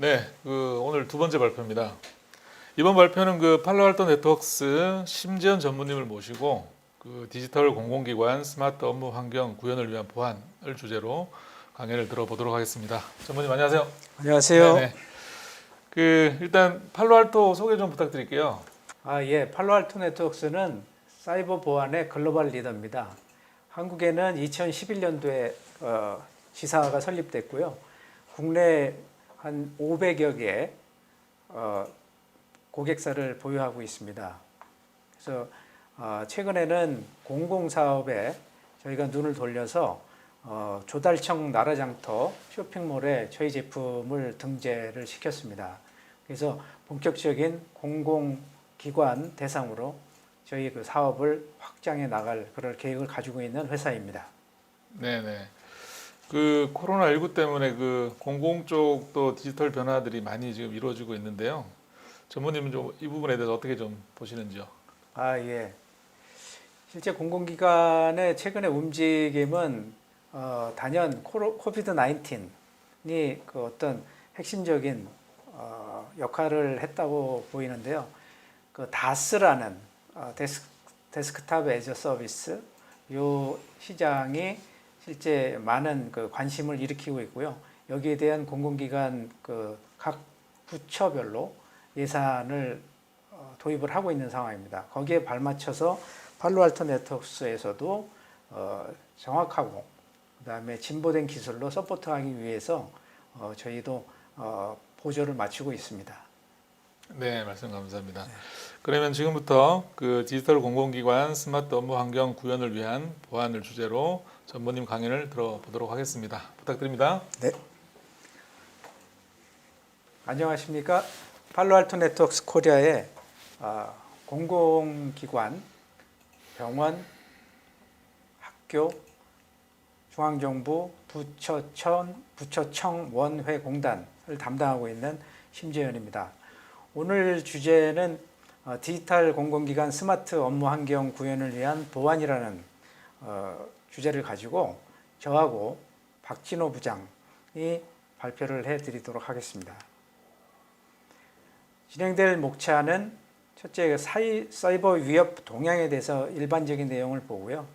네, 오늘 두 번째 발표입니다. 이번 발표는 팔로알토 네트워크스 심지연 전무님을 모시고 디지털 공공기관 스마트 업무 환경 구현을 위한 보안을 주제로 강연을 들어보도록 하겠습니다. 전무님 안녕하세요. 안녕하세요. 네네. 일단 팔로알토 소개 좀 부탁드릴게요. 예, 팔로알토 네트워크스는 사이버 보안의 글로벌 리더입니다. 한국에는 2011년도에 지사가 설립됐고요. 국내 한 500여 개의 고객사를 보유하고 있습니다. 그래서 최근에는 공공사업에 저희가 눈을 돌려서 조달청 나라장터 쇼핑몰에 저희 제품을 등재를 시켰습니다. 그래서 본격적인 공공기관 대상으로 저희 그 사업을 확장해 나갈 그럴 계획을 가지고 있는 회사입니다. 네네. 코로나19 때문에 공공 쪽도 디지털 변화들이 많이 지금 이루어지고 있는데요. 전무님은 좀 이 부분에 대해서 어떻게 좀 보시는지요? 예. 실제 공공기관의 최근의 움직임은 단연 코비드 19이 그 어떤 핵심적인 역할을 했다고 보이는데요. 그 다스라는 데스크탑 애저 서비스 이 시장이 실제 많은 그 관심을 일으키고 있고요. 여기에 대한 공공기관 각 부처별로 예산을 도입을 하고 있는 상황입니다. 거기에 발맞춰서 팔로알토 네트워크스에서도 정확하고 그다음에 진보된 기술로 서포트하기 위해서 저희도 보조를 맞추고 있습니다. 네, 말씀 감사합니다. 네. 그러면 지금부터 디지털 공공기관 스마트 업무 환경 구현을 위한 보안을 주제로 전무님 강연을 들어보도록 하겠습니다. 부탁드립니다. 네. 안녕하십니까? 팔로알토 네트워크스 코리아의 공공기관, 병원, 학교, 중앙정부, 부처청 원회공단을 담당하고 있는 심재현입니다. 오늘 주제는 디지털 공공기관 스마트 업무 환경 구현을 위한 보안이라는 주제를 가지고 저하고 박진호 부장이 발표를 해드리도록 하겠습니다. 진행될 목차는 첫째 사이버 위협 동향에 대해서 일반적인 내용을 보고요.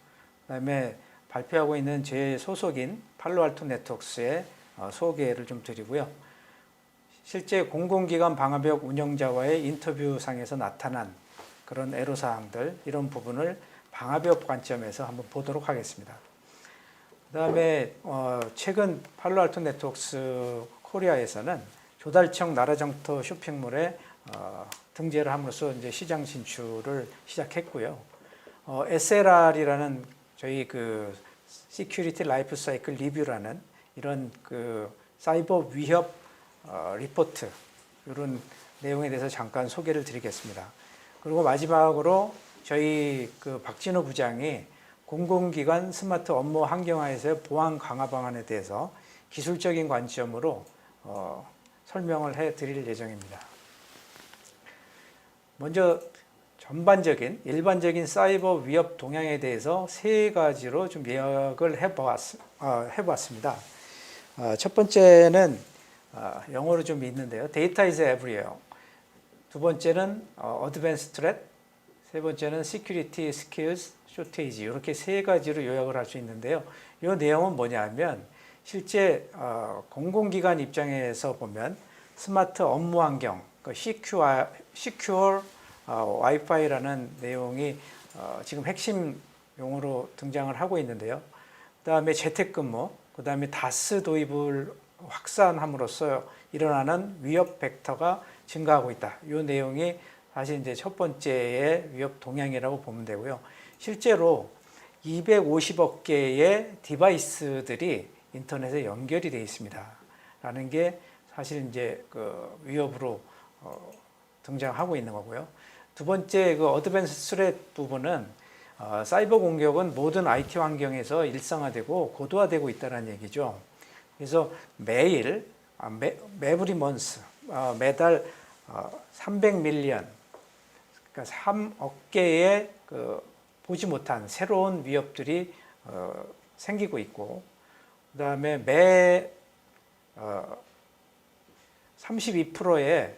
그다음에 발표하고 있는 제 소속인 팔로알토 네트워크스의 소개를 좀 드리고요. 실제 공공기관 방화벽 운영자와의 인터뷰상에서 나타난 그런 애로사항들 이런 부분을 방화벽 관점에서 한번 보도록 하겠습니다. 그다음에 최근 팔로알토 네트워크스 코리아에서는 조달청 나라장터 쇼핑몰에 등재를 함으로써 이제 시장 진출을 시작했고요. SLR이라는 저희 Security Life Cycle Review라는 이런 사이버 위협 리포트 이런 내용에 대해서 잠깐 소개를 드리겠습니다. 그리고 마지막으로 저희 박진호 부장이 공공기관 스마트 업무 환경화에서의 보안 강화 방안에 대해서 기술적인 관점으로 설명을 해드릴 예정입니다. 먼저 일반적인 사이버 위협 동향에 대해서 세 가지로 좀 요약을 해보았습니다. 첫 번째는 영어로 좀 있는데요. Data is everywhere. 두 번째는 Advanced Threat. 세 번째는 Security Skills Shortage. 이렇게 세 가지로 요약을 할 수 있는데요. 이 내용은 뭐냐면 실제 공공기관 입장에서 보면 스마트 업무 환경, Secure Wi-Fi라는 내용이 지금 핵심 용어로 등장을 하고 있는데요. 그 다음에 재택근무, 그 다음에 다스 도입을 확산함으로써 일어나는 위협 벡터가 증가하고 있다. 이 내용이 사실 이제 첫 번째의 위협 동향이라고 보면 되고요. 실제로 250억 개의 디바이스들이 인터넷에 연결이 되어 있습니다. 라는 게 사실 이제 위협으로 등장하고 있는 거고요. 두 번째 어드밴스 스트레트 부분은 사이버 공격은 모든 IT 환경에서 일상화되고 고도화되고 있다는 얘기죠. 그래서 매일 매브리 먼스 매달 300밀리언 그러니까 3억 개의 보지 못한 새로운 위협들이 생기고 있고 그다음에 32%의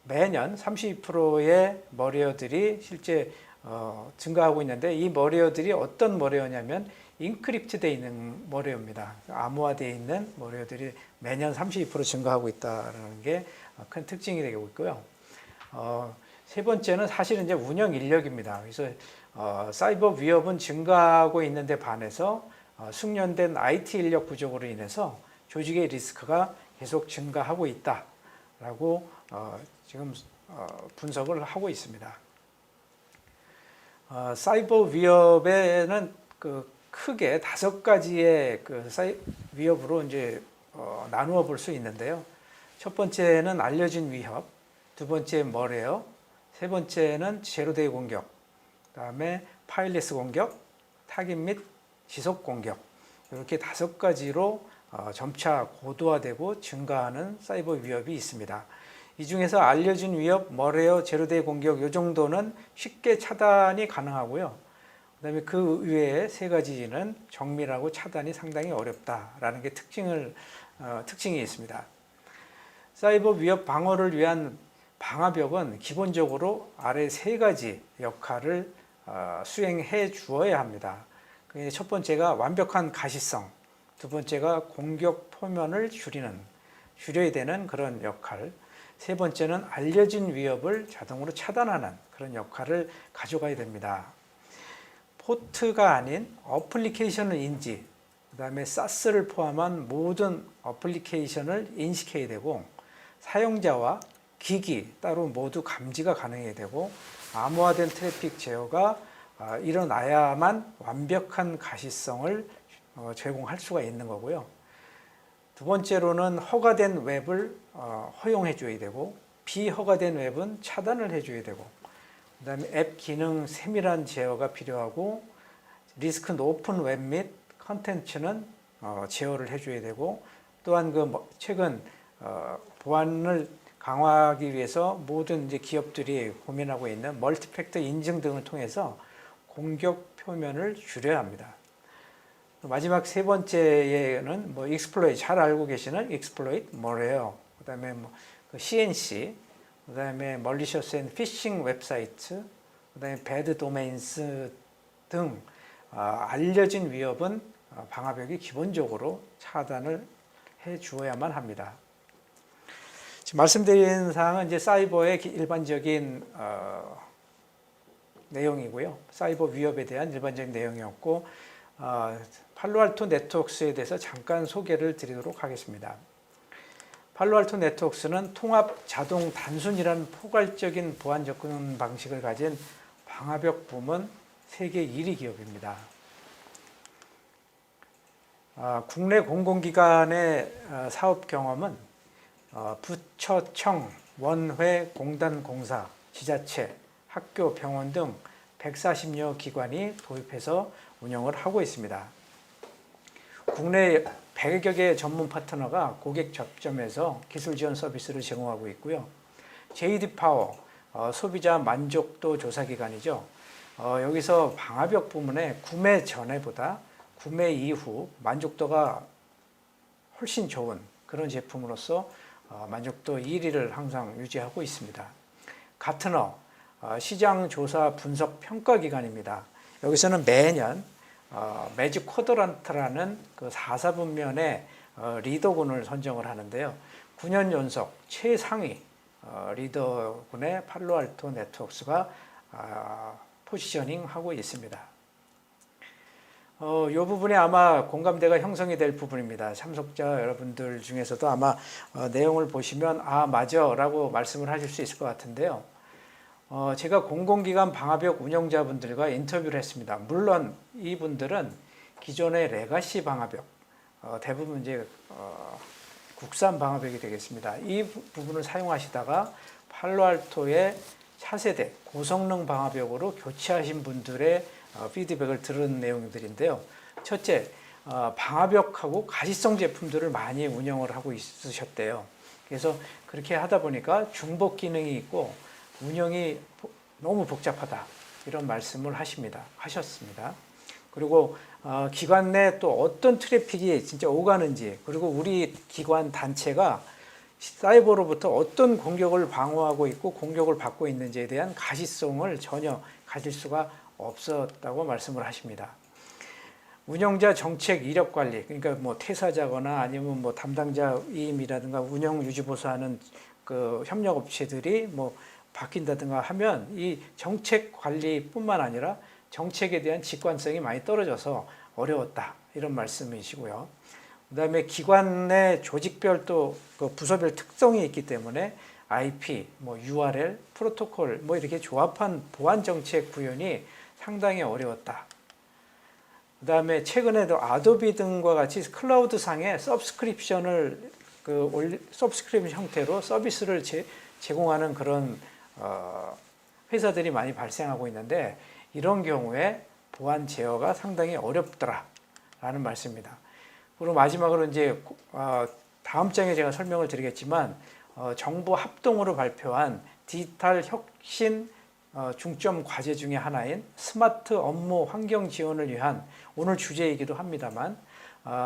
매년 32%의 머리어들이 실제 증가하고 있는데, 이 머리어들이 어떤 머리어냐면 인크립트되어 있는 머리어입니다. 암호화되어 있는 머리어들이 매년 32% 증가하고 있다는 게 큰 특징이 되고 있고요. 세 번째는 사실은 이제 운영 인력입니다. 그래서 사이버 위협은 증가하고 있는데 반해서 숙련된 IT 인력 부족으로 인해서 조직의 리스크가 계속 증가하고 있다라고 지금 분석을 하고 있습니다. 사이버 위협에는 크게 5가지의 위협으로 이제 나누어 볼 수 있는데요. 첫 번째는 알려진 위협, 두 번째 머레어, 세 번째는 제로데이 공격, 그다음에 파일리스 공격, 타깃 및 지속 공격, 이렇게 5가지로 점차 고도화되고 증가하는 사이버 위협이 있습니다. 이 중에서 알려진 위협, 머레어, 제로데이 공격 이 정도는 쉽게 차단이 가능하고요. 그다음에 그 외에 3가지는 정밀하고 차단이 상당히 어렵다라는 게 특징이 있습니다. 사이버 위협 방어를 위한 방화벽은 기본적으로 아래 3가지 역할을 수행해 주어야 합니다. 첫 번째가 완벽한 가시성, 두 번째가 공격 표면을 줄여야 되는 그런 역할, 세 번째는 알려진 위협을 자동으로 차단하는 그런 역할을 가져가야 됩니다. 포트가 아닌 어플리케이션을 인지, 그 다음에 사스를 포함한 모든 어플리케이션을 인식해야 되고, 사용자와 기기 따로 모두 감지가 가능해야 되고, 암호화된 트래픽 제어가 일어나야만 완벽한 가시성을 제공할 수가 있는 거고요. 두 번째로는 허가된 웹을 허용해 줘야 되고, 비허가된 웹은 차단을 해 줘야 되고, 그 다음에 앱 기능 세밀한 제어가 필요하고, 리스크 높은 웹 및 컨텐츠는 제어를 해줘야 되고, 또한 최근 보안을 강화하기 위해서 모든 이제 기업들이 고민하고 있는 멀티팩터 인증 등을 통해서 공격 표면을 줄여야 합니다. 마지막 세 번째에는 익스플로이트, 잘 알고 계시는 익스플로이트, 머레어, 그다음에 CNC, 그다음에 멀리셔스 앤 피싱 웹사이트, 그다음에 배드 도메인스 등 알려진 위협은 방화벽이 기본적으로 차단을 해 주어야만 합니다. 지금 말씀드린 사항은 이제 사이버의 일반적인 내용이고요. 사이버 위협에 대한 일반적인 내용이었고, 팔로알토 네트워크스에 대해서 잠깐 소개를 드리도록 하겠습니다. 팔로알토 네트워크스는 통합 자동 단순이라는 포괄적인 보안 접근 방식을 가진 방화벽 부문 세계 1위 기업입니다. 국내 공공기관의 사업 경험은 부처청, 원회, 공단, 공사, 지자체, 학교, 병원 등 140여 기관이 도입해서 운영을 하고 있습니다. 국내 100여 개의 전문 파트너가 고객 접점에서 기술 지원 서비스를 제공하고 있고요. JD 파워, 소비자 만족도 조사 기관이죠. 여기서 방화벽 부문의 구매 전에보다 구매 이후 만족도가 훨씬 좋은 그런 제품으로서 만족도 1위를 항상 유지하고 있습니다. 가트너, 시장 조사 분석 평가 기관입니다. 여기서는 매년 매직 쿼드란트라는 그 4사분면의 리더군을 선정을 하는데요. 9년 연속 최상위 리더군의 팔로알토 네트워크스가 포지셔닝 하고 있습니다. 이 부분에 아마 공감대가 형성이 될 부분입니다. 참석자 여러분들 중에서도 아마 내용을 보시면 맞아 라고 말씀을 하실 수 있을 것 같은데요. 제가 공공기관 방화벽 운영자분들과 인터뷰를 했습니다. 물론 이분들은 기존의 레가시 방화벽, 대부분 이제 국산 방화벽이 되겠습니다. 이 부분을 사용하시다가 팔로알토의 차세대 고성능 방화벽으로 교체하신 분들의 피드백을 들은 내용들인데요. 첫째, 방화벽하고 가시성 제품들을 많이 운영을 하고 있으셨대요. 그래서 그렇게 하다 보니까 중복 기능이 있고 운영이 너무 복잡하다 이런 말씀을 하셨습니다. 그리고 기관 내 또 어떤 트래픽이 진짜 오가는지, 그리고 우리 기관 단체가 사이버로부터 어떤 공격을 방어하고 있고 공격을 받고 있는지에 대한 가시성을 전혀 가질 수가 없었다고 말씀을 하십니다. 운영자 정책 이력 관리, 그러니까 뭐 퇴사자거나 아니면 뭐 담당자 위임이라든가 운영 유지 보수하는 그 협력 업체들이 뭐 바뀐다든가 하면 이 정책 관리뿐만 아니라 정책에 대한 직관성이 많이 떨어져서 어려웠다, 이런 말씀이시고요. 그다음에 기관의 조직별 또 그 부서별 특성이 있기 때문에 IP, 뭐 URL, 프로토콜 뭐 이렇게 조합한 보안 정책 구현이 상당히 어려웠다. 그다음에 최근에도 아도비 등과 같이 클라우드 상에 서브스크립션을 서브스크립션 형태로 서비스를 제공하는 그런 회사들이 많이 발생하고 있는데, 이런 경우에 보안 제어가 상당히 어렵더라라는 말씀입니다. 그리고 마지막으로 이제 다음 장에 제가 설명을 드리겠지만, 정부 합동으로 발표한 디지털 혁신 중점 과제 중에 하나인 스마트 업무 환경 지원을 위한, 오늘 주제이기도 합니다만,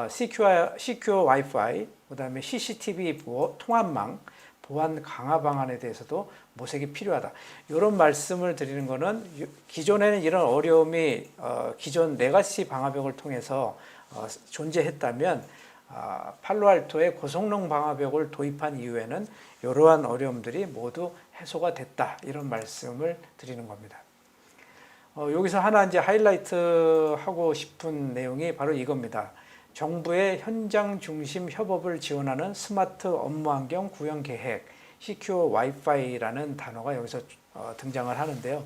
시큐어 와이파이, 그다음에 CCTV 통합망 보안 강화 방안에 대해서도 모색이 필요하다, 이런 말씀을 드리는 것은, 기존에는 이런 어려움이 기존 레가시 방화벽을 통해서 존재했다면, 팔로알토의 고성능 방화벽을 도입한 이후에는 이러한 어려움들이 모두 해소가 됐다, 이런 말씀을 드리는 겁니다. 여기서 하나 이제 하이라이트 하고 싶은 내용이 바로 이겁니다. 정부의 현장 중심 협업을 지원하는 스마트 업무 환경 구현 계획, 시큐어 와이파이라는 단어가 여기서 등장을 하는데요.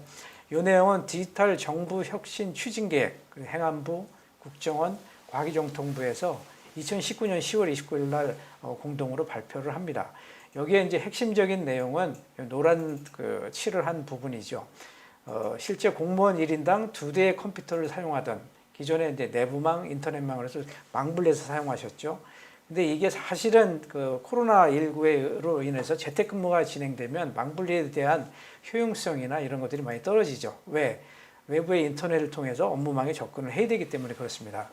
이 내용은 디지털 정부 혁신 추진 계획, 행안부, 국정원, 과기정통부에서 2019년 10월 29일 날 공동으로 발표를 합니다. 여기에 이제 핵심적인 내용은 노란 칠을 한 부분이죠. 실제 공무원 1인당 2대의 컴퓨터를 사용하던, 기존에 이제 내부망, 인터넷망을 해서 망분리해서 사용하셨죠. 근데 이게 사실은 코로나19로 인해서 재택근무가 진행되면 망분리에 대한 효용성이나 이런 것들이 많이 떨어지죠. 왜? 외부의 인터넷을 통해서 업무망에 접근을 해야 되기 때문에 그렇습니다.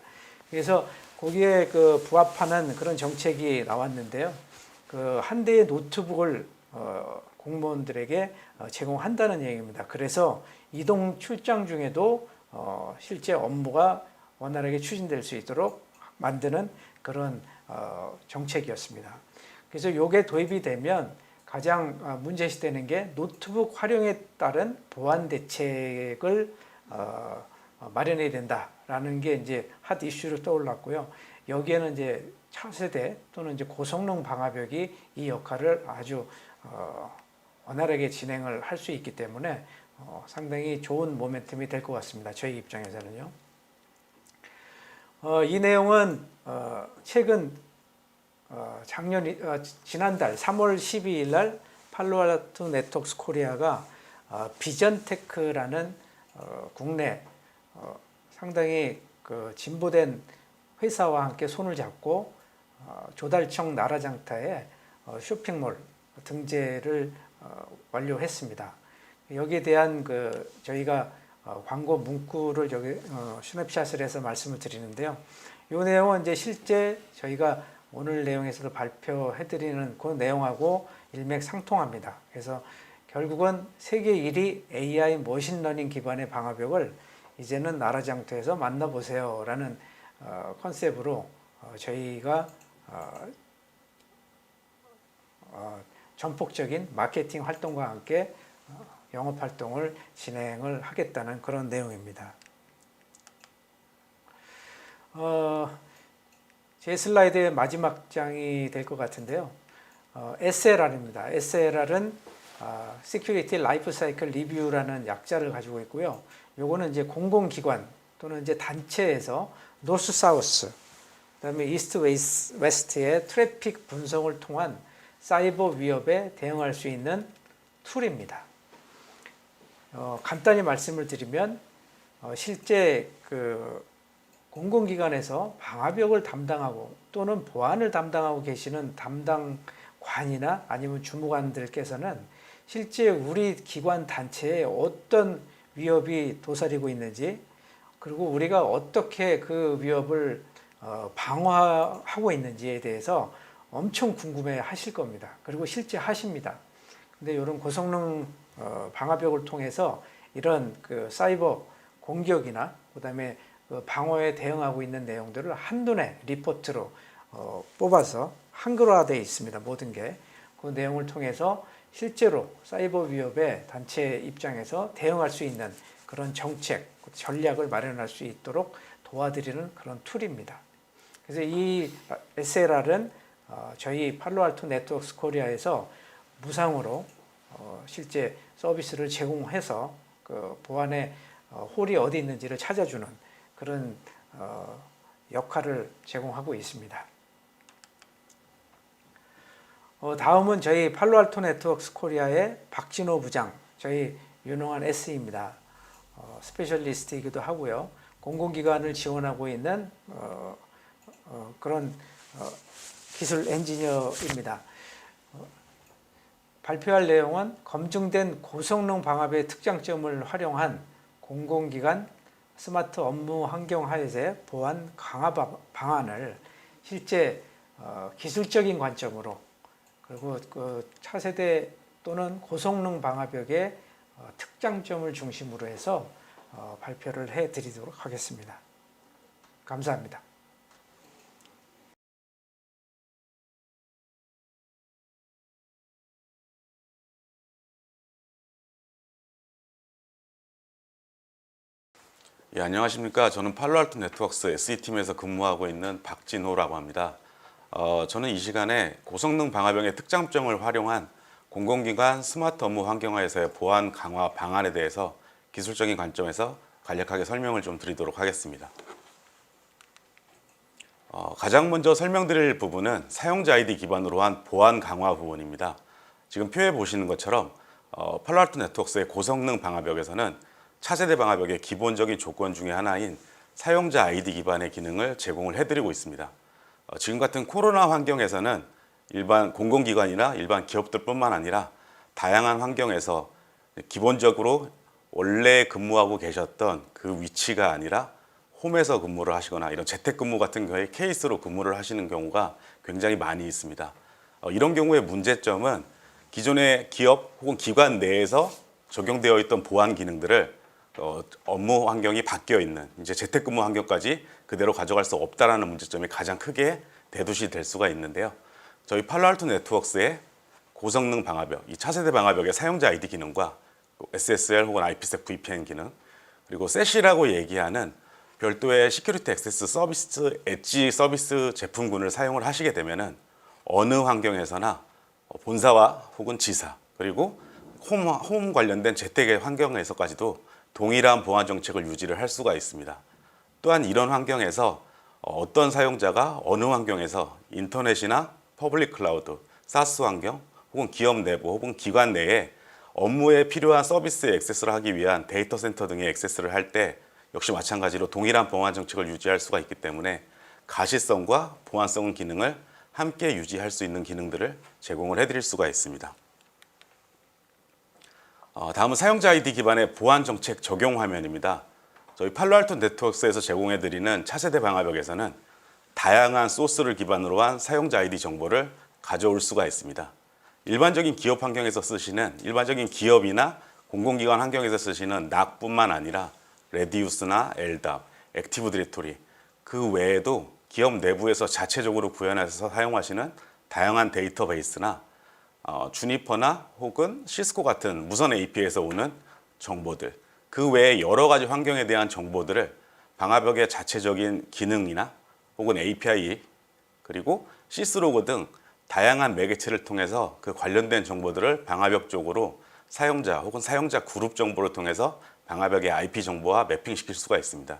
그래서 거기에 부합하는 그런 정책이 나왔는데요. 한 대의 노트북을 공무원들에게 제공한다는 얘기입니다. 그래서 이동 출장 중에도 실제 업무가 원활하게 추진될 수 있도록 만드는 그런 정책이었습니다. 그래서 이게 도입이 되면 가장 문제시되는 게 노트북 활용에 따른 보안 대책을 마련해야 된다라는 게 이제 핫 이슈로 떠올랐고요. 여기에는 이제 차세대 또는 이제 고성능 방화벽이 이 역할을 아주 원활하게 진행을 할 수 있기 때문에 상당히 좋은 모멘텀이 될 것 같습니다. 저희 입장에서는요. 이 내용은 최근 지난달 3월 12일 날 팔로알토 네트워크스 코리아가 비전테크라는 국내 상당히 진보된 회사와 함께 손을 잡고 조달청 나라장터에 쇼핑몰 등재를 완료했습니다. 여기에 대한 저희가 광고 문구를 여기 스냅샷을 해서 말씀을 드리는데요. 이 내용은 이제 실제 저희가 오늘 내용에서도 발표해드리는 그 내용하고 일맥상통합니다. 그래서 결국은 세계 1위 AI 머신러닝 기반의 방화벽을 이제는 나라장터에서 만나보세요라는 컨셉으로 저희가 전폭적인 마케팅 활동과 함께 영업 활동을 진행을 하겠다는 그런 내용입니다. 제 슬라이드의 마지막 장이 될 것 같은데요. SLR입니다. SLR은 Security Life Cycle Review라는 약자를 가지고 있고요. 요거는 이제 공공기관 또는 이제 단체에서 노스 사우스, 그다음에 이스트 웨스트의 트래픽 분석을 통한 사이버 위협에 대응할 수 있는 툴입니다. 간단히 말씀을 드리면 실제 공공기관에서 방화벽을 담당하고 또는 보안을 담당하고 계시는 담당관이나 아니면 주무관들께서는 실제 우리 기관 단체에 어떤 위협이 도사리고 있는지, 그리고 우리가 어떻게 그 위협을 방어하고 있는지에 대해서 엄청 궁금해 하실 겁니다. 그리고 실제 하십니다. 근데 이런 고성능 방화벽을 통해서 이런 그 사이버 공격이나 그다음에 그 방어에 대응하고 있는 내용들을 한눈에 리포트로 뽑아서 한글화되어 있습니다. 모든 게. 그 내용을 통해서 실제로 사이버 위협에 단체 입장에서 대응할 수 있는 그런 정책, 전략을 마련할 수 있도록 도와드리는 그런 툴입니다. 그래서 이 SLR은 저희 팔로알토 네트워크스 코리아에서 무상으로 실제 서비스를 제공해서 그 보안의 홀이 어디 있는지를 찾아주는 그런 역할을 제공하고 있습니다. 다음은 저희 팔로알토 네트워크스 코리아의 박진호 부장, 저희 유능한 SE입니다. 스페셜리스트이기도 하고요. 공공기관을 지원하고 있는 그런 기술 엔지니어입니다. 발표할 내용은 검증된 고성능 방화벽의 특장점을 활용한 공공기관 스마트 업무 환경 하에서의 보안 강화 방안을 실제 기술적인 관점으로 그리고 그 차세대 또는 고성능 방화벽의 특장점을 중심으로 해서 발표를 해드리도록 하겠습니다. 감사합니다. 예, 안녕하십니까. 저는 팔로알토 네트워크스 SE팀에서 근무하고 있는 박진호라고 합니다. 저는 이 시간에 고성능 방화벽의 특장점을 활용한 공공기관 스마트 업무 환경화에서의 보안 강화 방안에 대해서 기술적인 관점에서 간략하게 설명을 좀 드리도록 하겠습니다. 가장 먼저 설명드릴 부분은 사용자 아이디 기반으로 한 보안 강화 부분입니다. 지금 표에 보시는 것처럼 팔로알토 네트워크스의 고성능 방화벽에서는 차세대 방화벽의 기본적인 조건 중에 하나인 사용자 아이디 기반의 기능을 제공을 해드리고 있습니다. 지금 같은 코로나 환경에서는 일반 공공기관이나 일반 기업들뿐만 아니라 다양한 환경에서 기본적으로 원래 근무하고 계셨던 그 위치가 아니라 홈에서 근무를 하시거나 이런 재택근무 같은 경우에 케이스로 근무를 하시는 경우가 굉장히 많이 있습니다. 이런 경우의 문제점은 기존의 기업 혹은 기관 내에서 적용되어 있던 보안 기능들을 업무 환경이 바뀌어 있는 이제 재택근무 환경까지 그대로 가져갈 수 없다라는 문제점이 가장 크게 대두시 될 수가 있는데요. 저희 팔로알토 네트워크스의 고성능 방화벽, 이 차세대 방화벽의 사용자 아이디 기능과 SSL 혹은 IPsec VPN 기능, 그리고 세시라고 얘기하는 별도의 시큐리티 액세스 서비스 엣지 서비스 제품군을 사용을 하시게 되면은 어느 환경에서나 본사와 혹은 지사 그리고 홈 관련된 재택의 환경에서까지도 동일한 보안 정책을 유지를 할 수가 있습니다. 또한 이런 환경에서 어떤 사용자가 어느 환경에서 인터넷이나 퍼블릭 클라우드, 사스 환경 혹은 기업 내부 혹은 기관 내에 업무에 필요한 서비스에 액세스를 하기 위한 데이터 센터 등에 액세스를 할 때 역시 마찬가지로 동일한 보안 정책을 유지할 수가 있기 때문에 가시성과 보안성 기능을 함께 유지할 수 있는 기능들을 제공을 해드릴 수가 있습니다. 다음은 사용자 아이디 기반의 보안 정책 적용 화면입니다. 저희 팔로알토 네트워크스에서 제공해드리는 차세대 방화벽에서는 다양한 소스를 기반으로 한 사용자 아이디 정보를 가져올 수가 있습니다. 일반적인 기업 환경에서 쓰시는 일반적인 기업이나 공공기관 환경에서 쓰시는 NAC뿐만 아니라 레디우스나 LDAP, 액티브 디렉토리 그 외에도 기업 내부에서 자체적으로 구현해서 사용하시는 다양한 데이터베이스나 주니퍼나 혹은 시스코 같은 무선 AP에서 오는 정보들 그 외에 여러 가지 환경에 대한 정보들을 방화벽의 자체적인 기능이나 혹은 API 그리고 시스로그 등 다양한 매개체를 통해서 그 관련된 정보들을 방화벽 쪽으로 사용자 혹은 사용자 그룹 정보를 통해서 방화벽의 IP 정보와 매핑시킬 수가 있습니다.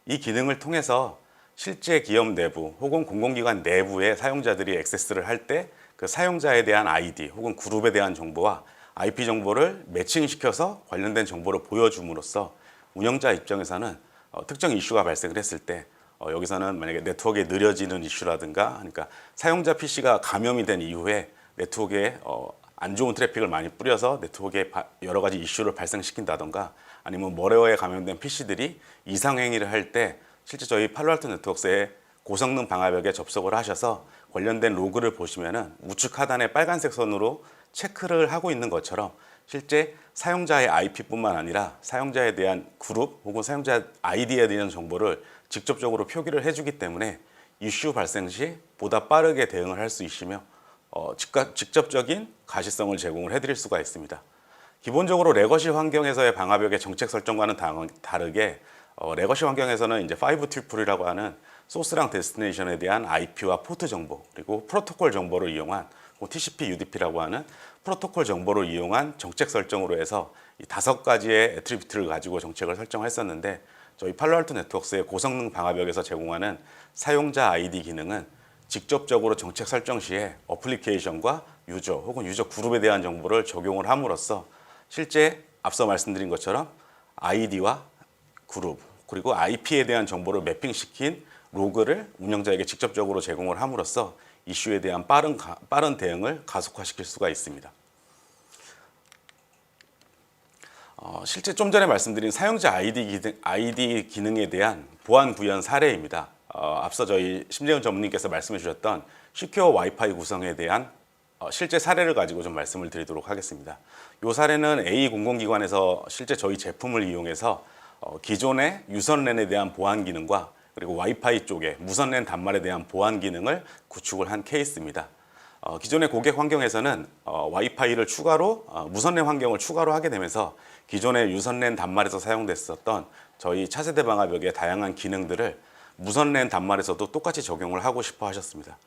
이 기능을 통해서 실제 기업 내부 혹은 공공기관 내부의 사용자들이 액세스를 할 때 그 사용자에 대한 아이디 혹은 그룹에 대한 정보와 IP 정보를 매칭시켜서 관련된 정보를 보여줌으로써 운영자 입장에서는 특정 이슈가 발생을 했을 때 여기서는 만약에 네트워크에 느려지는 이슈라든가 그러니까 사용자 PC가 감염이 된 이후에 네트워크에 안 좋은 트래픽을 많이 뿌려서 네트워크에 여러 가지 이슈를 발생시킨다던가 아니면 머레어에 감염된 PC들이 이상 행위를 할 때 실제 저희 팔로알토 네트워크스의 고성능 방화벽에 접속을 하셔서 관련된 로그를 보시면은 우측 하단에 빨간색 선으로 체크를 하고 있는 것처럼 실제 사용자의 IP뿐만 아니라 사용자에 대한 그룹 혹은 사용자 아이디에 대한 정보를 직접적으로 표기를 해주기 때문에 이슈 발생 시 보다 빠르게 대응을 할 수 있으며 직접적인 가시성을 제공을 해드릴 수가 있습니다. 기본적으로 레거시 환경에서의 방화벽의 정책 설정과는 다르게 레거시 환경에서는 이제 5 튜플이라고 하는 소스랑 데스티네이션에 대한 IP와 포트 정보 그리고 프로토콜 정보를 이용한 TCP, UDP라고 하는 프로토콜 정보를 이용한 정책 설정으로 해서 이 5가지의 애트리뷰트를 가지고 정책을 설정했었는데 저희 팔로알토 네트워크스의 고성능 방화벽에서 제공하는 사용자 아이디 기능은 직접적으로 정책 설정 시에 어플리케이션과 유저 혹은 유저 그룹에 대한 정보를 적용을 함으로써 실제 앞서 말씀드린 것처럼 아이디와 그룹 그리고 IP에 대한 정보를 매핑시킨 로그를 운영자에게 직접적으로 제공을 함으로써 이슈에 대한 빠른 대응을 가속화시킬 수가 있습니다. 실제 좀 전에 말씀드린 사용자 아이디 기능에 대한 보안 구현 사례입니다. 앞서 저희 심재훈 전무님께서 말씀해 주셨던 시큐어 와이파이 구성에 대한 실제 사례를 가지고 좀 말씀을 드리도록 하겠습니다. 이 사례는 A 공공기관에서 실제 저희 제품을 이용해서 기존의 유선랜에 대한 보안 기능과 그리고 와이파이 쪽에 무선랜 단말에 대한 보안 기능을 구축을 한 케이스입니다. 기존의 고객 환경에서는 와이파이를 추가로 무선랜 환경을 추가로 하게 되면서 기존의 유선랜 단말에서 사용됐었던 저희 차세대 방화벽의 다양한 기능들을 무선랜 단말에서도 똑같이 적용을 하고 싶어 하셨습니다.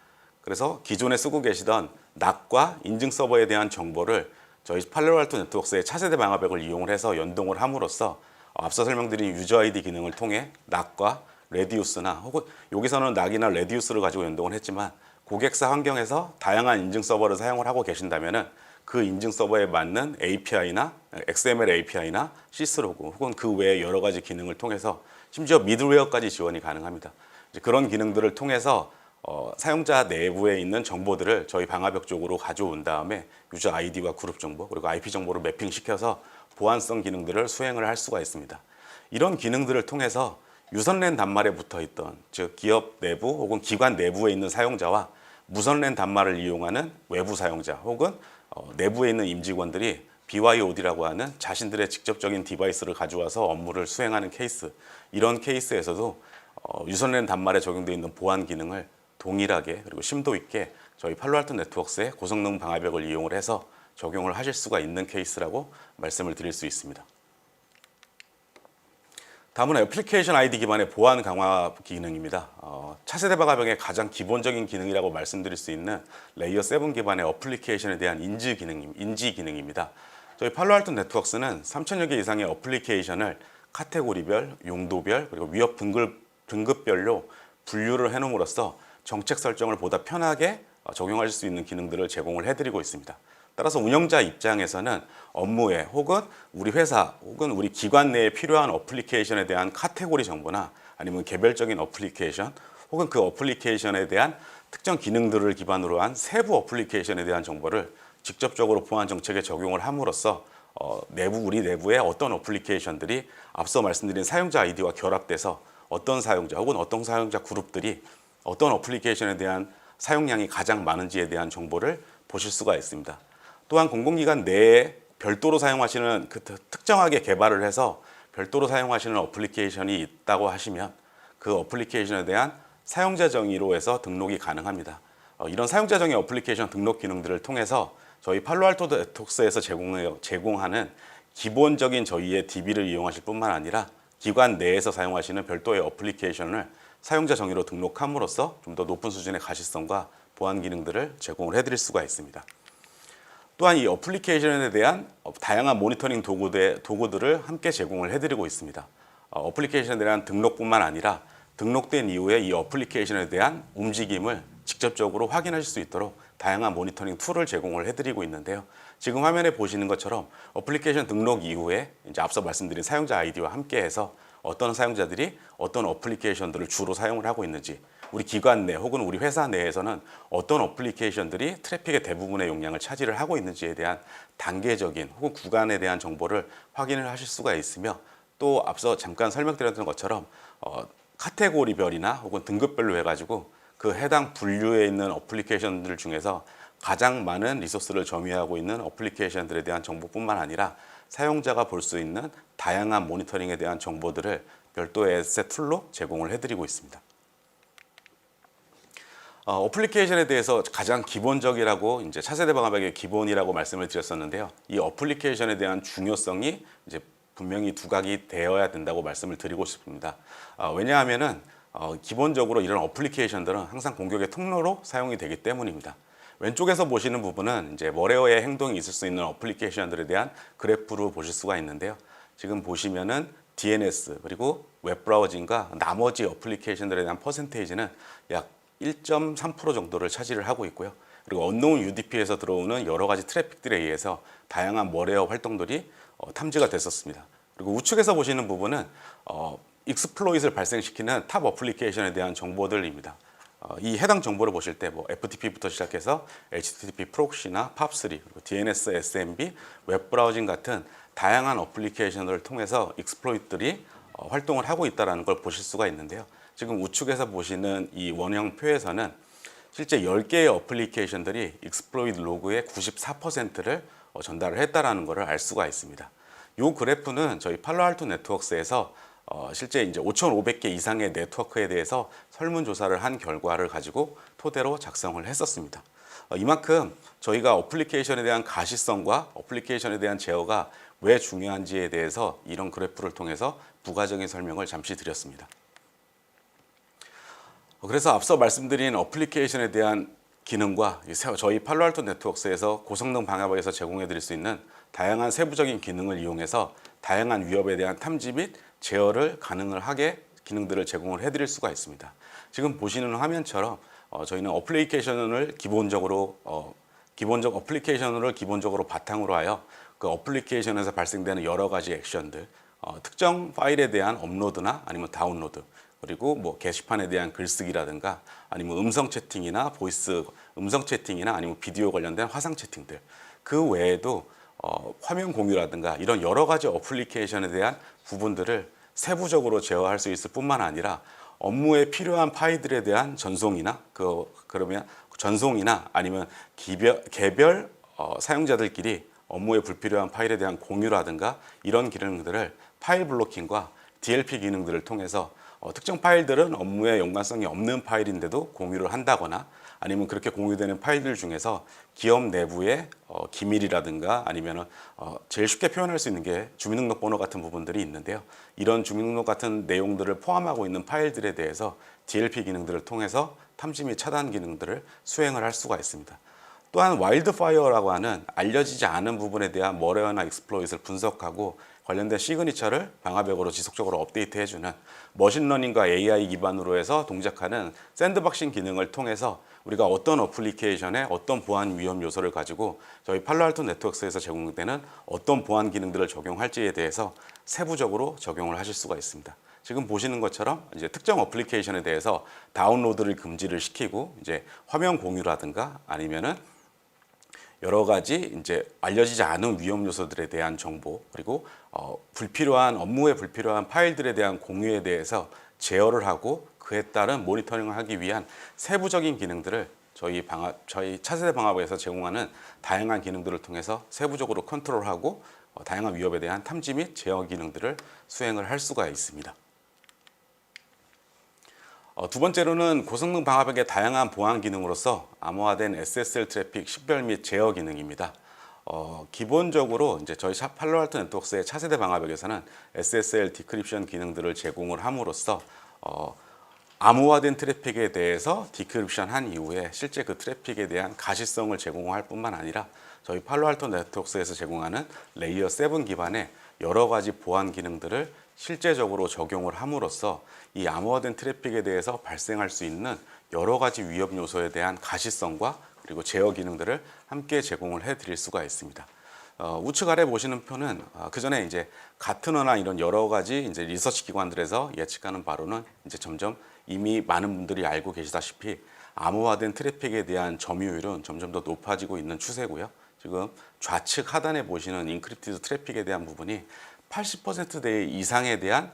그래서 기존에 쓰고 계시던 NAC과 인증 서버에 대한 정보를 저희 팔로알토 네트워크스의 차세대 방화벽을 이용을 해서 연동을 함으로써 앞서 설명드린 유저 아이디 기능을 통해 NAC과 레디우스나 혹은 여기서는 NAC이나 레디우스를 가지고 연동을 했지만 고객사 환경에서 다양한 인증 서버를 사용을 하고 계신다면은 그 인증 서버에 맞는 API나 XML API나 시스로그 혹은 그 외에 여러 가지 기능을 통해서 심지어 미들웨어까지 지원이 가능합니다. 그런 기능들을 통해서 사용자 내부에 있는 정보들을 저희 방화벽 쪽으로 가져온 다음에 유저 아이디와 그룹 정보 그리고 IP 정보를 매핑시켜서 보안성 기능들을 수행을 할 수가 있습니다. 이런 기능들을 통해서 유선랜 단말에 붙어있던 즉 기업 내부 혹은 기관 내부에 있는 사용자와 무선랜 단말을 이용하는 외부 사용자 혹은 내부에 있는 임직원들이 BYOD라고 하는 자신들의 직접적인 디바이스를 가져와서 업무를 수행하는 케이스, 이런 케이스에서도 유선랜 단말에 적용되어 있는 보안 기능을 동일하게 그리고 심도 있게 저희 팔로알토 네트워크스의 고성능 방화벽을 이용을 해서 적용을 하실 수가 있는 케이스라고 말씀을 드릴 수 있습니다. 다음은 애플리케이션 아이디 기반의 보안 강화 기능입니다. 차세대 방화벽의 가장 기본적인 기능이라고 말씀드릴 수 있는 레이어 7 기반의 어플리케이션에 대한 인지 기능입니다. 저희 팔로알토 네트워크스는 3,000여 개 이상의 어플리케이션을 카테고리별, 용도별, 그리고 위협 등급별로 분류를 해놓음으로써 정책 설정을 보다 편하게 적용하실 수 있는 기능들을 제공을 해드리고 있습니다. 따라서 운영자 입장에서는 업무에 혹은 우리 회사 혹은 우리 기관 내에 필요한 어플리케이션에 대한 카테고리 정보나 아니면 개별적인 어플리케이션 혹은 그 어플리케이션에 대한 특정 기능들을 기반으로 한 세부 어플리케이션에 대한 정보를 직접적으로 보안 정책에 적용을 함으로써 우리 내부의 어떤 어플리케이션들이 앞서 말씀드린 사용자 아이디와 결합돼서 어떤 사용자 혹은 어떤 사용자 그룹들이 어떤 어플리케이션에 대한 사용량이 가장 많은지에 대한 정보를 보실 수가 있습니다. 또한 공공기관 내에 별도로 사용하시는 특정하게 개발을 해서 별도로 사용하시는 어플리케이션이 있다고 하시면 그 어플리케이션에 대한 사용자 정의로 해서 등록이 가능합니다. 이런 사용자 정의 어플리케이션 등록 기능들을 통해서 저희 팔로알토 네트워크스에서 제공하는 기본적인 저희의 DB를 이용하실 뿐만 아니라 기관 내에서 사용하시는 별도의 어플리케이션을 사용자 정의로 등록함으로써 좀 더 높은 수준의 가시성과 보안 기능들을 제공을 해드릴 수가 있습니다. 또한 이 어플리케이션에 대한 다양한 모니터링 도구들을 함께 제공을 해드리고 있습니다. 어플리케이션에 대한 등록뿐만 아니라 등록된 이후에 이 어플리케이션에 대한 움직임을 직접적으로 확인하실 수 있도록 다양한 모니터링 툴을 제공을 해드리고 있는데요. 지금 화면에 보시는 것처럼 어플리케이션 등록 이후에 이제 앞서 말씀드린 사용자 아이디와 함께해서 어떤 사용자들이 어떤 어플리케이션들을 주로 사용을 하고 있는지, 우리 기관 내 혹은 우리 회사 내에서는 어떤 어플리케이션들이 트래픽의 대부분의 용량을 차지를 하고 있는지에 대한 단계적인 혹은 구간에 대한 정보를 확인을 하실 수가 있으며, 또 앞서 잠깐 설명드렸던 것처럼 카테고리별이나 혹은 등급별로 해가지고 그 해당 분류에 있는 어플리케이션들 중에서 가장 많은 리소스를 점유하고 있는 어플리케이션들에 대한 정보뿐만 아니라 사용자가 볼 수 있는 다양한 모니터링에 대한 정보들을 별도의 에셋 툴로 제공을 해드리고 있습니다. 어플리케이션에 대해서 가장 기본적이라고 이제 차세대 방화벽의 기본이라고 말씀을 드렸었는데요. 이 어플리케이션에 대한 중요성이 이제 분명히 두각이 되어야 된다고 말씀을 드리고 싶습니다. 왜냐하면은 기본적으로 이런 어플리케이션들은 항상 공격의 통로로 사용이 되기 때문입니다. 왼쪽에서 보시는 부분은 이제 머레어의 행동이 있을 수 있는 어플리케이션들에 대한 그래프로 보실 수가 있는데요. 지금 보시면은 DNS 그리고 웹브라우징과 나머지 어플리케이션들에 대한 퍼센테이지는 약 1.3% 정도를 차지를 하고 있고요. 그리고 언노운 UDP에서 들어오는 여러 가지 트래픽들에 의해서 다양한 머레어 활동들이 탐지가 됐었습니다. 그리고 우측에서 보시는 부분은 익스플로잇을 발생시키는 탑 어플리케이션에 대한 정보들입니다. 이 해당 정보를 보실 때 뭐 FTP부터 시작해서 HTTP 프록시나 POP3, 그리고 DNS, SMB, 웹브라우징 같은 다양한 어플리케이션을 통해서 익스플로잇들이 활동을 하고 있다는 걸 보실 수가 있는데요. 지금 우측에서 보시는 이 원형표에서는 실제 10개의 어플리케이션들이 익스플로잇 로그의 94%를 전달을 했다는 것을 알 수가 있습니다. 이 그래프는 저희 팔로알토 네트워크스에서 실제 이제 5,500개 이상의 네트워크에 대해서 설문조사를 한 결과를 가지고 토대로 작성을 했었습니다. 이만큼 저희가 어플리케이션에 대한 가시성과 어플리케이션에 대한 제어가 왜 중요한지에 대해서 이런 그래프를 통해서 부가적인 설명을 잠시 드렸습니다. 그래서 앞서 말씀드린 어플리케이션에 대한 기능과 저희 팔로알토 네트워크스에서 고성능 방화벽에서 제공해 드릴 수 있는 다양한 세부적인 기능을 이용해서 다양한 위협에 대한 탐지 및 제어를 가능을 하게 기능들을 제공을 해드릴 수가 있습니다. 지금 보시는 화면처럼 저희는 어플리케이션을 기본적 어플리케이션을 기본적으로 바탕으로 하여 그 어플리케이션에서 발생되는 여러 가지 액션들, 특정 파일에 대한 업로드나 아니면 다운로드, 그리고 뭐 게시판에 대한 글쓰기라든가 아니면 음성 채팅이나 보이스 음성 채팅이나 아니면 비디오 관련된 화상 채팅들, 그 외에도 화면 공유라든가 이런 여러 가지 어플리케이션에 대한 부분들을 세부적으로 제어할 수 있을 뿐만 아니라 업무에 필요한 파일들에 대한 전송이나 그러면 전송이나 아니면 개별 사용자들끼리 업무에 불필요한 파일에 대한 공유라든가 이런 기능들을 파일 블로킹과 DLP 기능들을 통해서 특정 파일들은 업무에 연관성이 없는 파일인데도 공유를 한다거나 아니면 그렇게 공유되는 파일들 중에서 기업 내부의 기밀이라든가 아니면 제일 쉽게 표현할 수 있는 게 주민등록번호 같은 부분들이 있는데요. 이런 주민등록 같은 내용들을 포함하고 있는 파일들에 대해서 DLP 기능들을 통해서 탐지 및 차단 기능들을 수행을 할 수가 있습니다. 또한 와일드파이어라고 하는 알려지지 않은 부분에 대한 머레어나 익스플로잇을 분석하고 관련된 시그니처를 방화벽으로 지속적으로 업데이트해주는 머신러닝과 AI 기반으로 해서 동작하는 샌드박싱 기능을 통해서 우리가 어떤 어플리케이션에 어떤 보안 위험 요소를 가지고 저희 팔로알토 네트워크스에서 제공되는 어떤 보안 기능들을 적용할지에 대해서 세부적으로 적용을 하실 수가 있습니다. 지금 보시는 것처럼 이제 특정 어플리케이션에 대해서 다운로드를 금지를 시키고 이제 화면 공유라든가 아니면은 여러 가지 이제 알려지지 않은 위험 요소들에 대한 정보 그리고 불필요한 업무에 불필요한 파일들에 대한 공유에 대해서 제어를 하고 그에 따른 모니터링을 하기 위한 세부적인 기능들을 저희 차세대 방화벽에서 제공하는 다양한 기능들을 통해서 세부적으로 컨트롤하고 다양한 위협에 대한 탐지 및 제어 기능들을 수행을 할 수가 있습니다. 두 번째로는 고성능 방화벽의 다양한 보안 기능으로서 암호화된 SSL 트래픽 식별 및 제어 기능입니다. 기본적으로 이제 저희 팔로알토 네트워크스의 차세대 방화벽에서는 SSL 디크립션 기능들을 제공을 함으로써 암호화된 트래픽에 대해서 디크립션 한 이후에 실제 그 트래픽에 대한 가시성을 제공할 뿐만 아니라 저희 팔로알토 네트워크스에서 제공하는 레이어 7 기반의 여러 가지 보안 기능들을 실제적으로 적용을 함으로써 이 암호화된 트래픽에 대해서 발생할 수 있는 여러 가지 위협 요소에 대한 가시성과 그리고 제어 기능들을 함께 제공을 해드릴 수가 있습니다. 우측 아래 보시는 표는 그 전에 이제 가트너나 이런 여러 가지 이제 리서치 기관들에서 예측하는 바로는 이제 점점 이미 많은 분들이 알고 계시다시피 암호화된 트래픽에 대한 점유율은 점점 더 높아지고 있는 추세고요. 지금 좌측 하단에 보시는 인크립티드 트래픽에 대한 부분이 80%대 이상에 대한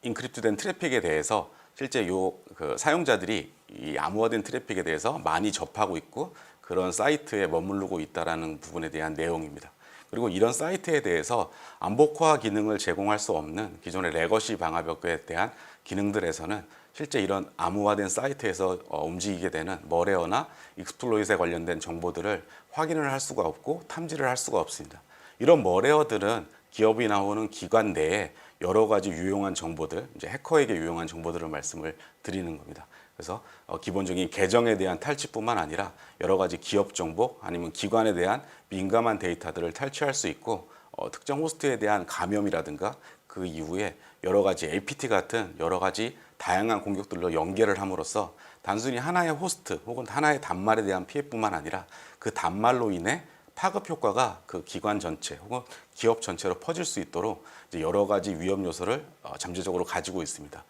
인크립트된 트래픽에 대해서 실제 그 사용자들이 이 암호화된 트래픽에 대해서 많이 접하고 있고 그런 사이트에 머무르고 있다라는 부분에 대한 내용입니다. 그리고 이런 사이트에 대해서 암복화 기능을 제공할 수 없는 기존의 레거시 방화벽에 대한 기능들에서는 실제 이런 암호화된 사이트에서 움직이게 되는 머레어나 익스플로잇에 관련된 정보들을 확인을 할 수가 없고 탐지를 할 수가 없습니다. 이런 머레어들은 기업이나 혹은 기관 내에 여러 가지 유용한 정보들, 이제 해커에게 유용한 정보들을 말씀을 드리는 겁니다. 그래서 기본적인 계정에 대한 탈취뿐만 아니라 여러 가지 기업 정보 아니면 기관에 대한 민감한 데이터들을 탈취할 수 있고 특정 호스트에 대한 감염이라든가 그 이후에 여러 가지 APT 같은 여러 가지 다양한 공격들로 연계를 함으로써 단순히 하나의 호스트 혹은 하나의 단말에 대한 피해뿐만 아니라 그 단말로 인해 파급 효과가 그 기관 전체 혹은 기업 전체로 퍼질 수 있도록 이제 여러 가지 위험 요소를 잠재적으로 가지고 있습니다.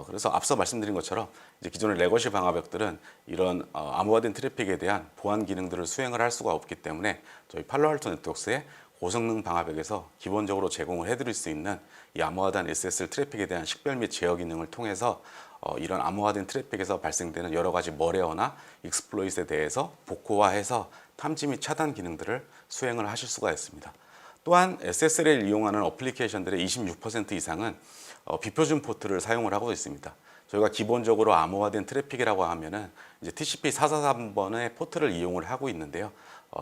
그래서 앞서 말씀드린 것처럼 이제 기존의 레거시 방화벽들은 이런 암호화된 트래픽에 대한 보안 기능들을 수행을 할 수가 없기 때문에 저희 팔로알토 네트워크스의 고성능 방화벽에서 기본적으로 제공을 해드릴 수 있는 이 암호화된 SSL 트래픽에 대한 식별 및 제어 기능을 통해서 이런 암호화된 트래픽에서 발생되는 여러 가지 머레어나 익스플로잇에 대해서 복호화해서 탐지 및 차단 기능들을 수행을 하실 수가 있습니다. 또한 SSL을 이용하는 어플리케이션들의 26% 이상은 비표준 포트를 사용을 하고 있습니다. 저희가 기본적으로 암호화된 트래픽이라고 하면은 이제 TCP 443번의 포트를 이용을 하고 있는데요.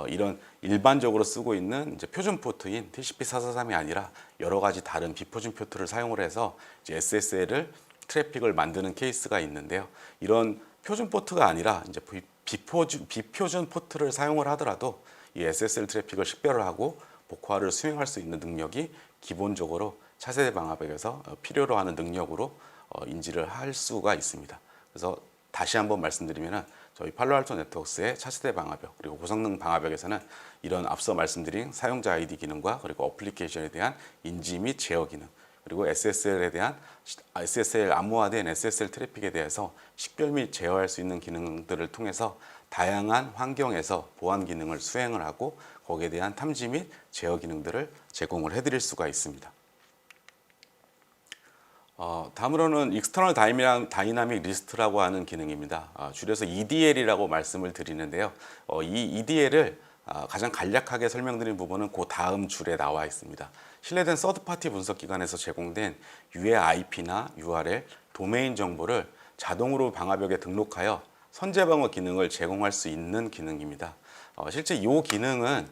이런 일반적으로 쓰고 있는 이제 표준 포트인 TCP 443이 아니라 여러 가지 다른 비표준 포트를 사용을 해서 이제 SSL을 트래픽을 만드는 케이스가 있는데요. 이런 표준 포트가 아니라 이제 비표준 포트를 사용을 하더라도 이 SSL 트래픽을 식별을 하고 복화를 수행할 수 있는 능력이 기본적으로 차세대 방화벽에서 필요로 하는 능력으로 인지를 할 수가 있습니다. 그래서 다시 한번 말씀드리면은 저희 팔로알토 네트워크스의 차세대 방화벽 그리고 고성능 방화벽에서는 이런 앞서 말씀드린 사용자 아이디 기능과 그리고 어플리케이션에 대한 인지 및 제어 기능 그리고 SSL에 대한 SSL 암호화된 SSL 트래픽에 대해서 식별 및 제어할 수 있는 기능들을 통해서 다양한 환경에서 보안 기능을 수행을 하고 거기에 대한 탐지 및 제어 기능들을 제공을 해드릴 수가 있습니다. 다음으로는 익스터널 다이나믹 리스트라고 하는 기능입니다. 줄여서 EDL이라고 말씀을 드리는데요. 이 EDL을 가장 간략하게 설명드린 부분은 그 다음 줄에 나와 있습니다. 신뢰된 서드파티 분석기관에서 제공된 유해 IP나 URL, 도메인 정보를 자동으로 방화벽에 등록하여 선제방어 기능을 제공할 수 있는 기능입니다. 실제 이 기능은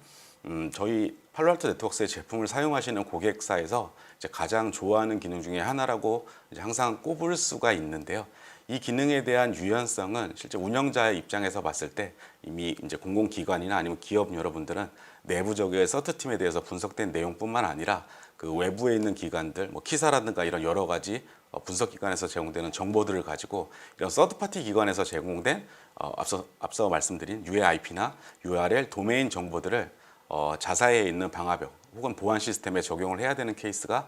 저희 팔로알토 네트워크스의 제품을 사용하시는 고객사에서 이제 가장 좋아하는 기능 중에 하나라고 이제 항상 꼽을 수가 있는데요. 이 기능에 대한 유연성은 실제 운영자의 입장에서 봤을 때 이미 이제 공공기관이나 아니면 기업 여러분들은 내부적인 서트팀에 대해서 분석된 내용뿐만 아니라 그 외부에 있는 기관들, 뭐 키사라든가 이런 여러 가지 분석기관에서 제공되는 정보들을 가지고 이런 서드파티 기관에서 제공된 앞서 말씀드린 UAIP나 URL 도메인 정보들을 자사에 있는 방화벽 혹은 보안 시스템에 적용을 해야 되는 케이스가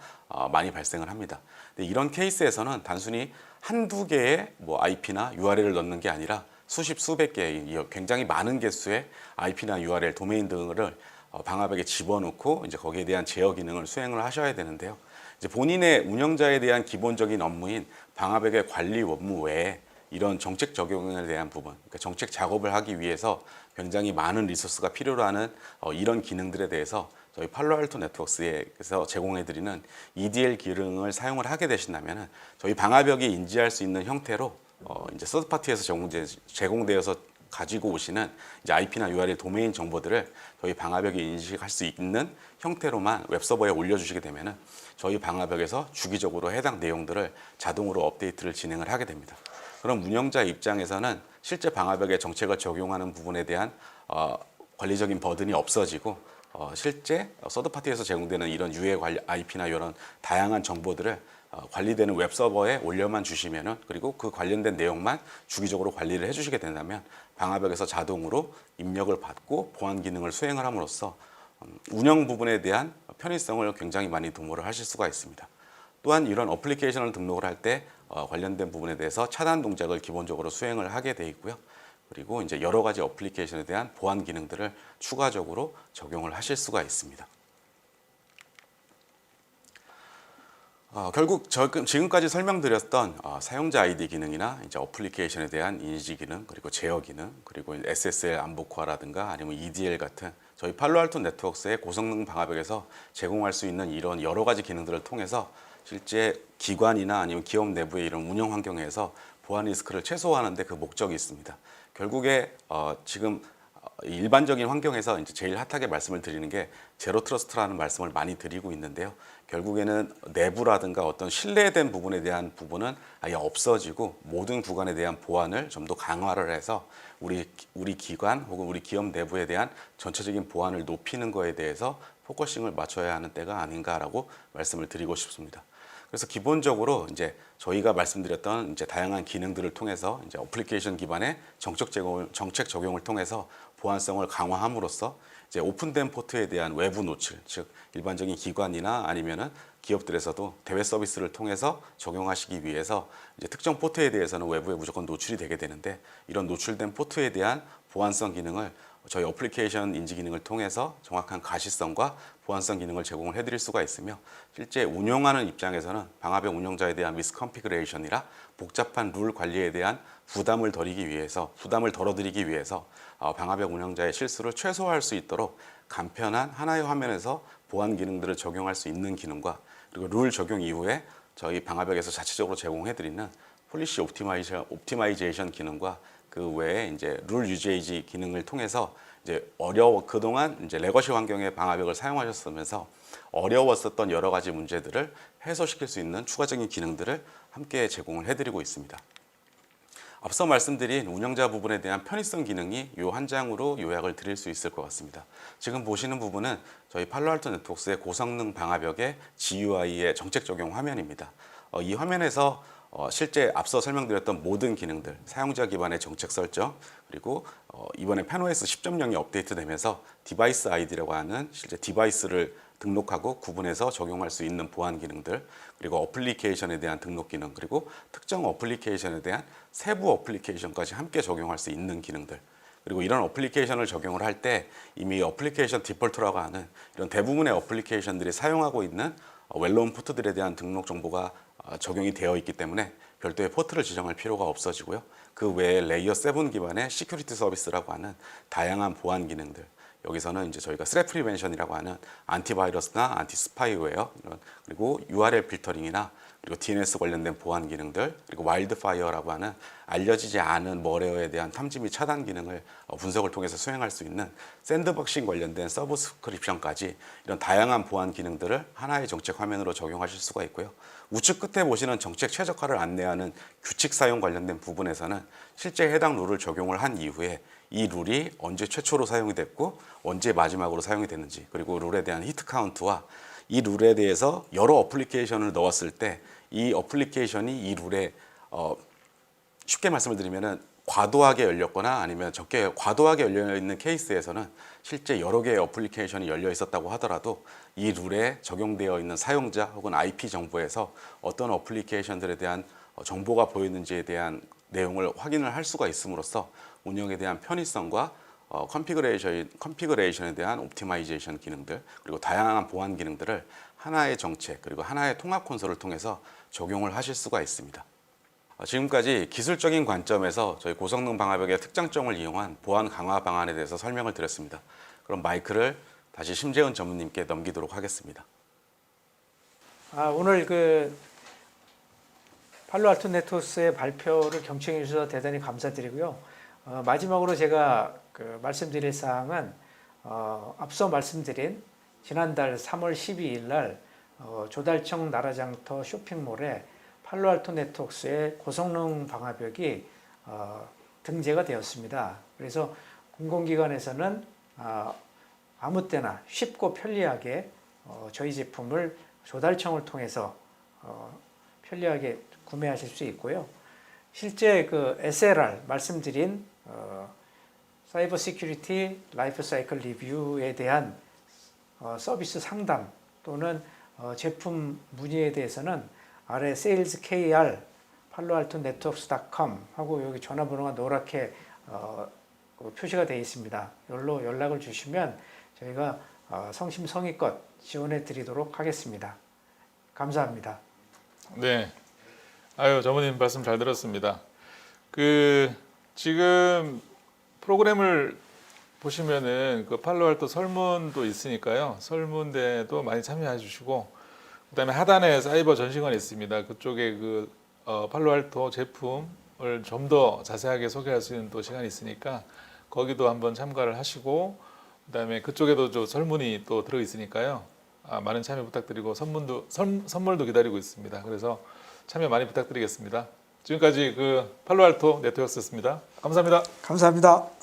많이 발생을 합니다. 근데 이런 케이스에서는 단순히 한두 개의 뭐 IP나 URL을 넣는 게 아니라 수십 수백 개의 굉장히 많은 개수의 IP나 URL 도메인 등을 방화벽에 집어넣고 이제 거기에 대한 제어 기능을 수행을 하셔야 되는데요. 이제 본인의 운영자에 대한 기본적인 업무인 방화벽의 관리 업무 외에 이런 정책 적용에 대한 부분, 그러니까 정책 작업을 하기 위해서 굉장히 많은 리소스가 필요로 하는 이런 기능들에 대해서 저희 팔로알토 네트워크스에서 제공해드리는 EDL 기능을 사용을 하게 되신다면 저희 방화벽이 인지할 수 있는 형태로 이제 서드파티에서 제공되어서 가지고 오시는 이제 IP나 URL 도메인 정보들을 저희 방화벽이 인식할 수 있는 형태로만 웹서버에 올려주시게 되면은 저희 방화벽에서 주기적으로 해당 내용들을 자동으로 업데이트를 진행을 하게 됩니다. 그럼 운영자 입장에서는 실제 방화벽의 정책을 적용하는 부분에 대한 관리적인 버든이 없어지고 실제 서드파티에서 제공되는 이런 유해 관리 IP나 이런 다양한 정보들을 관리되는 웹서버에 올려만 주시면은 그리고 그 관련된 내용만 주기적으로 관리를 해주시게 된다면 방화벽에서 자동으로 입력을 받고 보안 기능을 수행을 함으로써 운영 부분에 대한 편의성을 굉장히 많이 도모를 하실 수가 있습니다. 또한 이런 어플리케이션을 등록을 할 때 관련된 부분에 대해서 차단 동작을 기본적으로 수행을 하게 돼 있고요. 그리고 이제 여러 가지 어플리케이션에 대한 보안 기능들을 추가적으로 적용을 하실 수가 있습니다. 결국 지금까지 설명드렸던 사용자 아이디 기능이나 이제 어플리케이션에 대한 인지 기능, 그리고 제어 기능, 그리고 SSL 안복화라든가 아니면 EDL 같은 저희 팔로알토 네트워크스의 고성능 방화벽에서 제공할 수 있는 이런 여러 가지 기능들을 통해서 실제 기관이나 아니면 기업 내부의 이런 운영 환경에서 보안 리스크를 최소화하는 데 그 목적이 있습니다. 결국에 지금 일반적인 환경에서 이제 제일 핫하게 말씀을 드리는 게 제로 트러스트라는 말씀을 많이 드리고 있는데요. 결국에는 내부라든가 어떤 신뢰된 부분에 대한 부분은 아예 없어지고 모든 구간에 대한 보안을 좀 더 강화를 해서 우리 기관 혹은 우리 기업 내부에 대한 전체적인 보안을 높이는 거에 대해서 포커싱을 맞춰야 하는 때가 아닌가라고 말씀을 드리고 싶습니다. 그래서 기본적으로 이제 저희가 말씀드렸던 이제 다양한 기능들을 통해서 이제 어플리케이션 기반의 정책 적용을 통해서 보안성을 강화함으로써 이제 오픈된 포트에 대한 외부 노출, 즉 일반적인 기관이나 아니면은 기업들에서도 대외 서비스를 통해서 적용하시기 위해서 이제 특정 포트에 대해서는 외부에 무조건 노출이 되게 되는데, 이런 노출된 포트에 대한 보안성 기능을 저희 어플리케이션 인지 기능을 통해서 정확한 가시성과 보안성 기능을 제공을 해드릴 수가 있으며, 실제 운영하는 입장에서는 방화벽 운영자에 대한 미스컨피그레이션이라 복잡한 룰 관리에 대한 부담을 덜어드리기 위해서 방화벽 운영자의 실수를 최소화할 수 있도록 간편한 하나의 화면에서 보안 기능들을 적용할 수 있는 기능과, 그리고 룰 적용 이후에 저희 방화벽에서 자체적으로 제공해드리는 폴리시 옵티마이제이션 기능과 그 외에 이제 룰 유제이지 기능을 통해서 이제 그동안 이제 레거시 환경의 방화벽을 사용하셨으면서 어려웠었던 여러 가지 문제들을 해소시킬 수 있는 추가적인 기능들을 함께 제공을 해드리고 있습니다. 앞서 말씀드린 운영자 부분에 대한 편의성 기능이 이 한 장으로 요약을 드릴 수 있을 것 같습니다. 지금 보시는 부분은 저희 팔로알토 네트워크스의 고성능 방화벽의 GUI의 정책 적용 화면입니다. 이 화면에서 실제 앞서 설명드렸던 모든 기능들, 사용자 기반의 정책 설정, 그리고 이번에 펜OS 10.0이 업데이트되면서 디바이스 아이디라고 하는 실제 디바이스를 등록하고 구분해서 적용할 수 있는 보안 기능들, 그리고 어플리케이션에 대한 등록 기능, 그리고 특정 어플리케이션에 대한 세부 어플리케이션까지 함께 적용할 수 있는 기능들, 그리고 이런 어플리케이션을 적용을 할 때 이미 어플리케이션 디폴트라고 하는 이런 대부분의 어플리케이션들이 사용하고 있는 웰노운 포트들에 대한 등록 정보가 적용이 되어 있기 때문에 별도의 포트를 지정할 필요가 없어지고요. 그 외에 레이어 7 기반의 시큐리티 서비스라고 하는 다양한 보안 기능들, 여기서는 이제 저희가 스랩 프리벤션이라고 하는 안티바이러스나 안티스파이웨어, 그리고 URL 필터링이나 그리고 DNS 관련된 보안 기능들, 그리고 와일드파이어라고 하는 알려지지 않은 멀웨어에 대한 탐지 및 차단 기능을 분석을 통해서 수행할 수 있는 샌드박싱 관련된 서브스크립션까지 이런 다양한 보안 기능들을 하나의 정책 화면으로 적용하실 수가 있고요. 우측 끝에 보시는 정책 최적화를 안내하는 규칙 사용 관련된 부분에서는 실제 해당 룰을 적용을 한 이후에 이 룰이 언제 최초로 사용이 됐고 언제 마지막으로 사용이 됐는지, 그리고 룰에 대한 히트 카운트와 이 룰에 대해서 여러 어플리케이션을 넣었을 때 이 어플리케이션이 이 룰에 쉽게 말씀을 드리면은 과도하게 열렸거나 아니면 적게 과도하게 열려 있는 케이스에서는 실제 여러 개의 어플리케이션이 열려 있었다고 하더라도 이 룰에 적용되어 있는 사용자 혹은 IP 정보에서 어떤 어플리케이션들에 대한 정보가 보이는지에 대한 내용을 확인을 할 수가 있음으로써 운영에 대한 편의성과 컨피그레이션에 대한 옵티마이제이션 기능들, 그리고 다양한 보안 기능들을 하나의 정책 그리고 하나의 통합 콘솔을 통해서 적용을 하실 수가 있습니다. 지금까지 기술적인 관점에서 저희 고성능 방화벽의 특장점을 이용한 보안 강화 방안에 대해서 설명을 드렸습니다. 그럼 마이크를 다시 심재은 전무님께 넘기도록 하겠습니다. 오늘 그 팔로알토 네트워크스의 발표를 경청해 주셔서 대단히 감사드리고요. 마지막으로 제가 말씀드릴 사항은 앞서 말씀드린 지난달 3월 12일 날 조달청 나라장터 쇼핑몰에 팔로알토 네트워크스의 고성능 방화벽이 등재가 되었습니다. 그래서 공공기관에서는 아무 때나 쉽고 편리하게 저희 제품을 조달청을 통해서 편리하게 구매하실 수 있고요. 실제 그 SLR 말씀드린 사이버 시큐리티 라이프 사이클 리뷰에 대한 서비스 상담 또는 제품 문의에 대해서는 아래 sales kr paloaltonetworks.com 하고 여기 전화번호가 노랗게 표시가 되어 있습니다. 여기로 연락을 주시면 저희가 성심성의껏 지원해 드리도록 하겠습니다. 감사합니다. 네. 아유, 전무님 말씀 잘 들었습니다. 그 지금 프로그램을 보시면은 그 팔로알토 설문도 있으니까요. 설문대도 많이 참여해 주시고, 그다음에 하단에 사이버 전시관이 있습니다. 그쪽에 그 팔로알토 제품을 좀 더 자세하게 소개할 수 있는 또 시간이 있으니까 거기도 한번 참가를 하시고, 그다음에 그쪽에도 좀 설문이 또 들어 있으니까요. 많은 참여 부탁드리고 선물도 기다리고 있습니다. 그래서 참여 많이 부탁드리겠습니다. 지금까지 그 팔로알토 네트워크였습니다. 감사합니다. 감사합니다.